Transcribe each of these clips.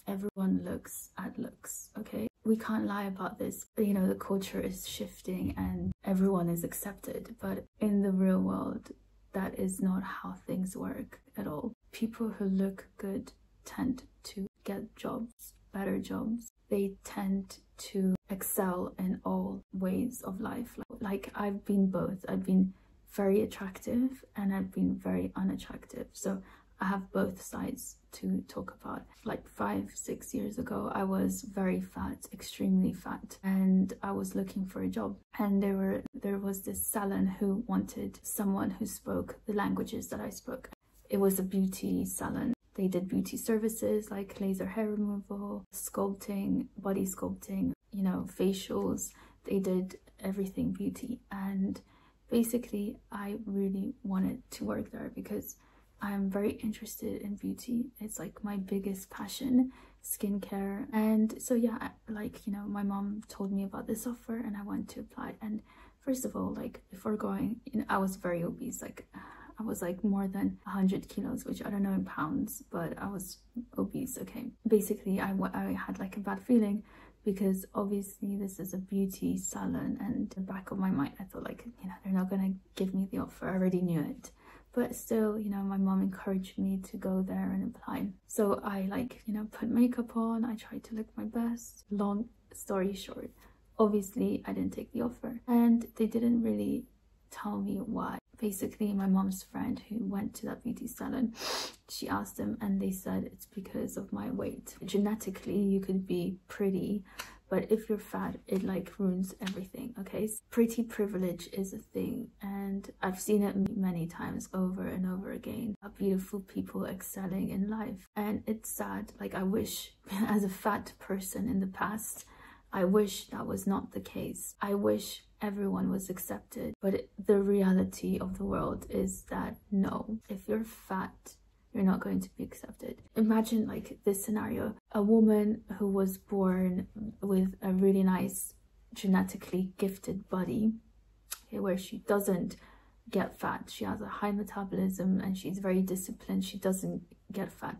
everyone looks at looks, okay? We can't lie about this. You know, the culture is shifting and everyone is accepted, but in the real world, that is not how things work at all. People who look good tend to get jobs, better jobs. They tend to excel in all ways of life. Like I've been both. I've been very attractive and I've been very unattractive. So I have both sides to talk about. Like 5-6 years ago, I was very fat, extremely fat, and I was looking for a job. And there was this salon who wanted someone who spoke the languages that I spoke. It was a beauty salon. They did beauty services like laser hair removal, sculpting, body sculpting, you know, facials. They did everything beauty. And basically, I really wanted to work there because I'm very interested in beauty. It's like my biggest passion, skincare. And so yeah, like, you know, my mom told me about this offer and I went to apply. And first of all, like before going, you know, I was very obese. Like I was like more than 100 kilos, which I don't know in pounds, but I was obese, okay? Basically, I had like a bad feeling because obviously this is a beauty salon, and in the back of my mind, I thought like, you know, they're not gonna give me the offer. I already knew it. But still, you know, my mom encouraged me to go there and apply. So I like, you know, put makeup on. I tried to look my best. Long story short, obviously I didn't take the offer and they didn't really tell me why. Basically, my mom's friend who went to that beauty salon, she asked them and they said it's because of my weight. Genetically, you could be pretty, but if you're fat, it like ruins everything, okay? Pretty privilege is a thing, and I've seen it many times over and over again. Beautiful people excelling in life, and it's sad. Like I wish, as a fat person in the past, I wish that was not the case. I wish everyone was accepted, but the reality of the world is that no, if you're fat, you're not going to be accepted. Imagine like this scenario, a woman who was born with a really nice genetically gifted body, okay, where she doesn't get fat, she has a high metabolism and she's very disciplined, she doesn't get fat,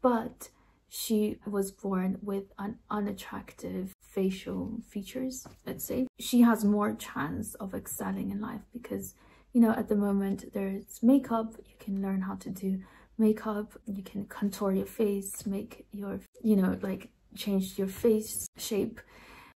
but she was born with an unattractive facial features, let's say. She has more chance of excelling in life because, you know, at the moment there's makeup, you can learn how to do makeup, you can contour your face, make your, you know, like change your face shape.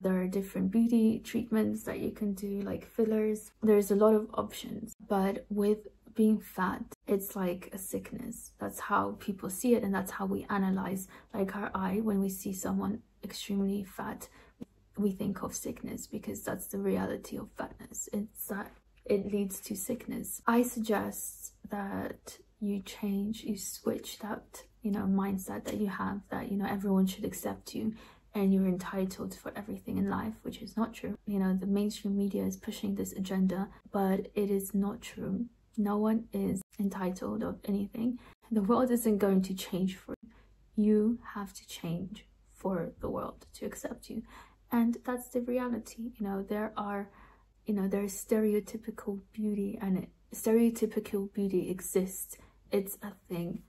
There are different beauty treatments that you can do, like fillers. There's a lot of options, but with being fat, it's like a sickness. That's how people see it, and that's how we analyze like our eye. When we see someone extremely fat, we think of sickness because that's the reality of fatness. It's that it leads to sickness. I suggest that you switch that, you know, mindset that you have, that, you know, everyone should accept you and you're entitled for everything in life, which is not true. You know, the mainstream media is pushing this agenda, but it is not true. No one is entitled of anything. The world isn't going to change for you. You have to change for the world to accept you. And that's the reality. You know, there's stereotypical beauty, and stereotypical beauty exists. It's a thing.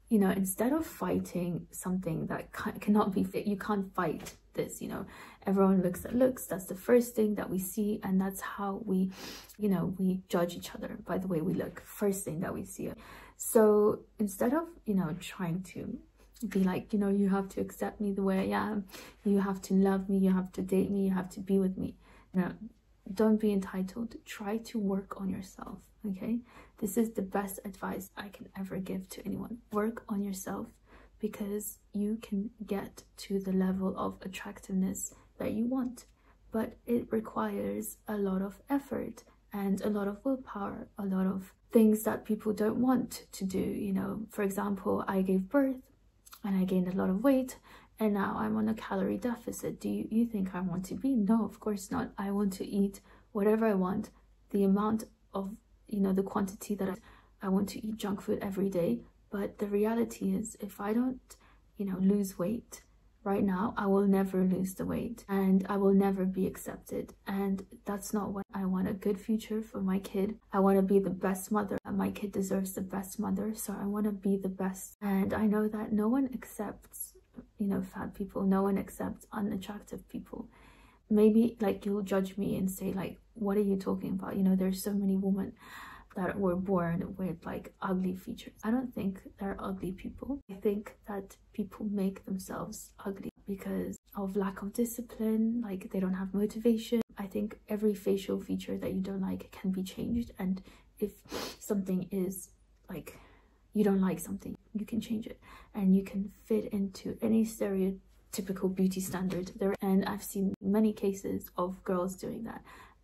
You know, instead of fighting something that cannot be fit, you can't fight this. You know, everyone looks at looks. That's the first thing that we see, and that's how we, you know, we judge each other by the way we look. First thing that we see. So instead of, you know, trying to be like, you know, you have to accept me the way I am, you have to love me, you have to date me, you have to be with me, you know, don't be entitled. Try to work on yourself, okay? This is the best advice I can ever give to anyone. Work on yourself, because you can get to the level of attractiveness that you want, but it requires a lot of effort and a lot of willpower, a lot of things that people don't want to do. You know, for example, I gave birth and I gained a lot of weight, and now I'm on a calorie deficit. Do you think I want to be? No, of course not. I want to eat whatever I want, the amount of, you know, the quantity that I want to eat junk food every day. But the reality is, if I don't, you know, lose weight right now, I will never lose the weight and I will never be accepted. And that's not what I want. A good future for my kid. I want to be the best mother. My kid deserves the best mother, so I want to be the best. And I know that no one accepts you know, fat people. No one accepts unattractive people. Maybe like you'll judge me and say like, what are you talking about? You know, there's so many women that were born with like ugly features. I don't think they're ugly people. I think that people make themselves ugly because of lack of discipline, like they don't have motivation. I think every facial feature that you don't like can be changed, and if something is like, you don't like something, you can change it and you can fit into any stereotypical beauty standard there. And I've seen many cases of girls doing that,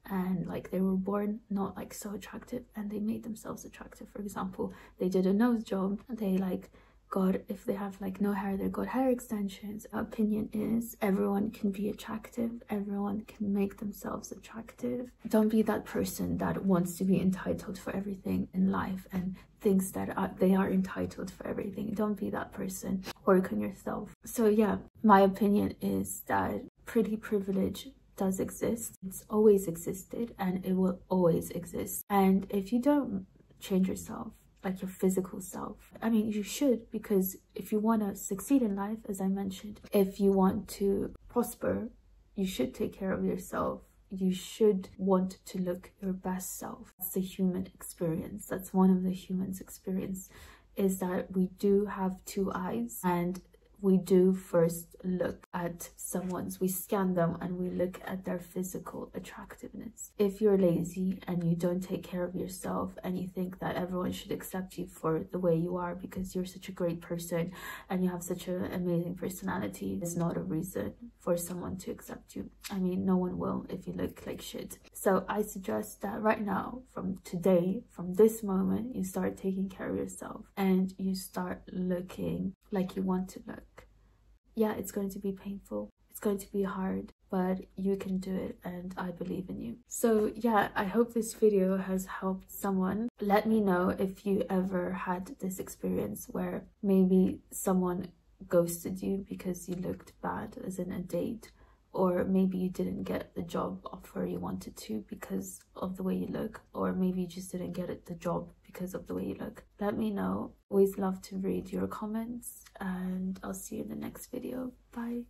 and like they were born not like so attractive and they made themselves attractive. For example, they did a nose job, they like got, if they have like no hair, they got hair extensions. Our opinion is everyone can be attractive, everyone can make themselves attractive. Don't be that person that wants to be entitled for everything in life and thinks that they are entitled for everything. Don't be that person. Work on yourself. So yeah, my opinion is that pretty privilege does exist. It's always existed and it will always exist. And if you don't change yourself, like your physical self, I mean, you should, because if you want to succeed in life, as I mentioned, if you want to prosper, you should take care of yourself. You should want to look your best self. That's the human experience. That's one of the humans' experience, is that we do have two eyes and we do first look at we scan them and we look at their physical attractiveness. If you're lazy and you don't take care of yourself and you think that everyone should accept you for the way you are because you're such a great person and you have such an amazing personality, it's not a reason for someone to accept you. I mean, no one will if you look like shit. So I suggest that right now, from today, from this moment, you start taking care of yourself and you start looking like you want to look. Yeah, it's going to be painful, it's going to be hard, but you can do it and I believe in you. So yeah, I hope this video has helped someone. Let me know if you ever had this experience where maybe someone ghosted you because you looked bad, as in a date, or maybe you didn't get the job offer you wanted to because of the way you look, or maybe you just didn't get the job because of the way you look. Let me know. Always love to read your comments, and I'll see you in the next video. Bye.